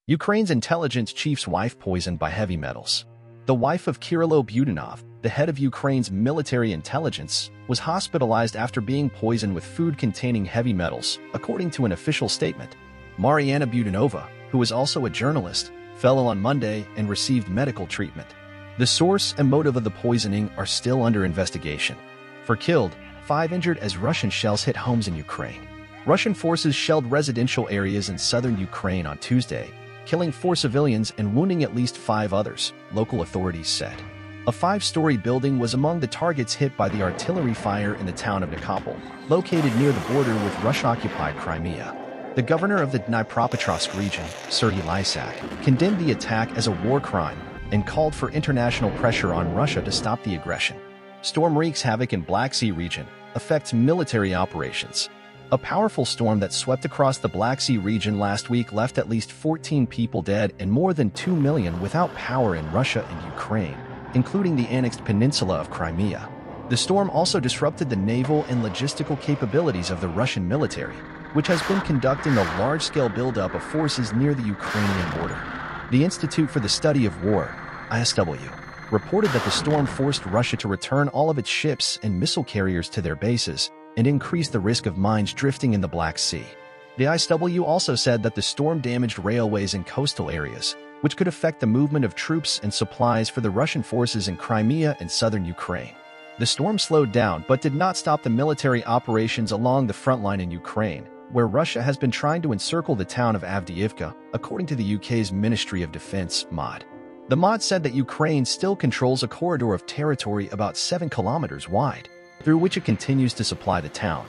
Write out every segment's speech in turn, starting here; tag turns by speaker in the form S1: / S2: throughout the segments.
S1: Ukraine's intelligence chief's wife poisoned by heavy metals. The wife of Kirilo Budanov, the head of Ukraine's military intelligence, was hospitalized after being poisoned with food containing heavy metals, according to an official statement. Mariana Budanova, who is also a journalist, fell ill on Monday and received medical treatment. The source and motive of the poisoning are still under investigation. 4 killed, 5 injured as Russian shells hit homes in Ukraine. Russian forces shelled residential areas in southern Ukraine on Tuesday, killing 4 civilians and wounding at least 5 others, local authorities said. A 5-story building was among the targets hit by the artillery fire in the town of Nikopol, located near the border with Russia-occupied Crimea. The governor of the Dnipropetrovsk region, Serhiy Lysak, condemned the attack as a war crime and called for international pressure on Russia to stop the aggression. Storm wreaks havoc in Black Sea region, affects military operations. A powerful storm that swept across the Black Sea region last week left at least 14 people dead and more than 2 million without power in Russia and Ukraine, including the annexed peninsula of Crimea. The storm also disrupted the naval and logistical capabilities of the Russian military, which has been conducting a large-scale buildup of forces near the Ukrainian border. The Institute for the Study of War, ISW, reported that the storm forced Russia to return all of its ships and missile carriers to their bases and increase the risk of mines drifting in the Black Sea. The ISW also said that the storm damaged railways in coastal areas, which could affect the movement of troops and supplies for the Russian forces in Crimea and southern Ukraine. The storm slowed down but did not stop the military operations along the front line in Ukraine, where Russia has been trying to encircle the town of Avdiivka, according to the UK's Ministry of Defence, MOD. The MOD said that Ukraine still controls a corridor of territory about 7 kilometers wide, through which it continues to supply the town.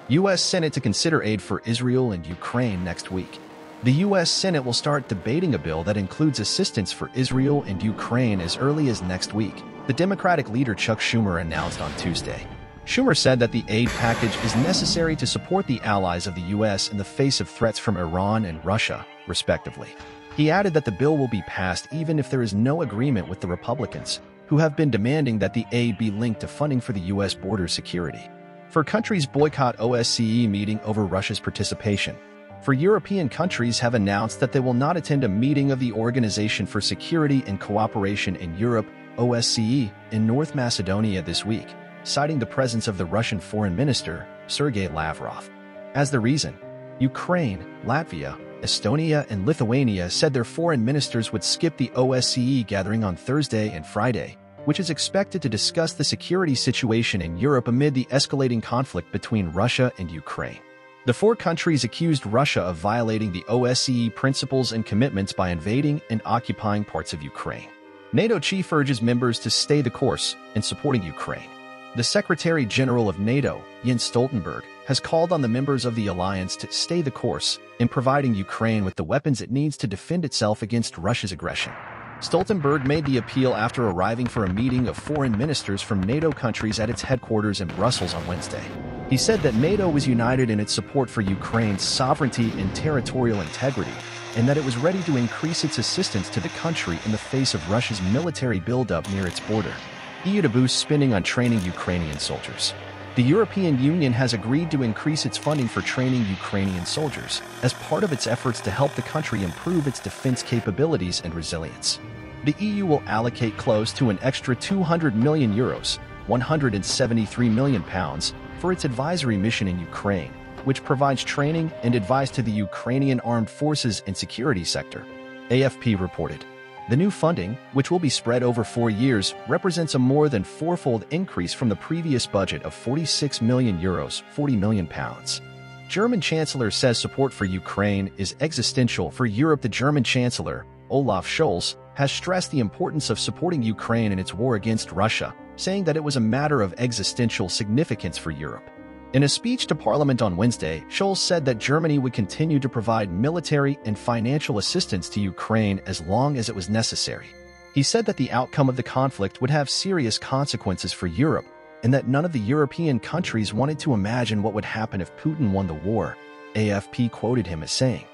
S1: U.S. Senate to consider aid for Israel and Ukraine next week. The U.S. Senate will start debating a bill that includes assistance for Israel and Ukraine as early as next week, the Democratic leader Chuck Schumer announced on Tuesday. Schumer said that the aid package is necessary to support the allies of the U.S. in the face of threats from Iran and Russia, respectively. He added that the bill will be passed even if there is no agreement with the Republicans, who have been demanding that the aid be linked to funding for the U.S. border security. For countries boycott OSCE meeting over Russia's participation. For European countries have announced that they will not attend a meeting of the Organization for Security and Cooperation in Europe, OSCE, in North Macedonia this week, citing the presence of the Russian Foreign Minister, Sergei Lavrov. As the reason, Ukraine, Latvia, Estonia, and Lithuania said their foreign ministers would skip the OSCE gathering on Thursday and Friday, which is expected to discuss the security situation in Europe amid the escalating conflict between Russia and Ukraine. The 4 countries accused Russia of violating the OSCE principles and commitments by invading and occupying parts of Ukraine. NATO chief urges members to stay the course in supporting Ukraine. The Secretary General of NATO, Jens Stoltenberg, has called on the members of the alliance to stay the course in providing Ukraine with the weapons it needs to defend itself against Russia's aggression. Stoltenberg made the appeal after arriving for a meeting of foreign ministers from NATO countries at its headquarters in Brussels on Wednesday. He said that NATO was united in its support for Ukraine's sovereignty and territorial integrity, and that it was ready to increase its assistance to the country in the face of Russia's military buildup near its border. EU to boost spending on training Ukrainian soldiers. The European Union has agreed to increase its funding for training Ukrainian soldiers as part of its efforts to help the country improve its defense capabilities and resilience. The EU will allocate close to an extra €200 million, £173 million, for its advisory mission in Ukraine, which provides training and advice to the Ukrainian armed forces and security sector, AFP reported. The new funding, which will be spread over 4 years, represents a more than 4-fold increase from the previous budget of €46 million, £40 million. German Chancellor says support for Ukraine is existential for Europe. The German Chancellor, Olaf Scholz, has stressed the importance of supporting Ukraine in its war against Russia, saying that it was a matter of existential significance for Europe. In a speech to Parliament on Wednesday, Scholz said that Germany would continue to provide military and financial assistance to Ukraine as long as it was necessary. He said that the outcome of the conflict would have serious consequences for Europe, and that none of the European countries wanted to imagine what would happen if Putin won the war, AFP quoted him as saying.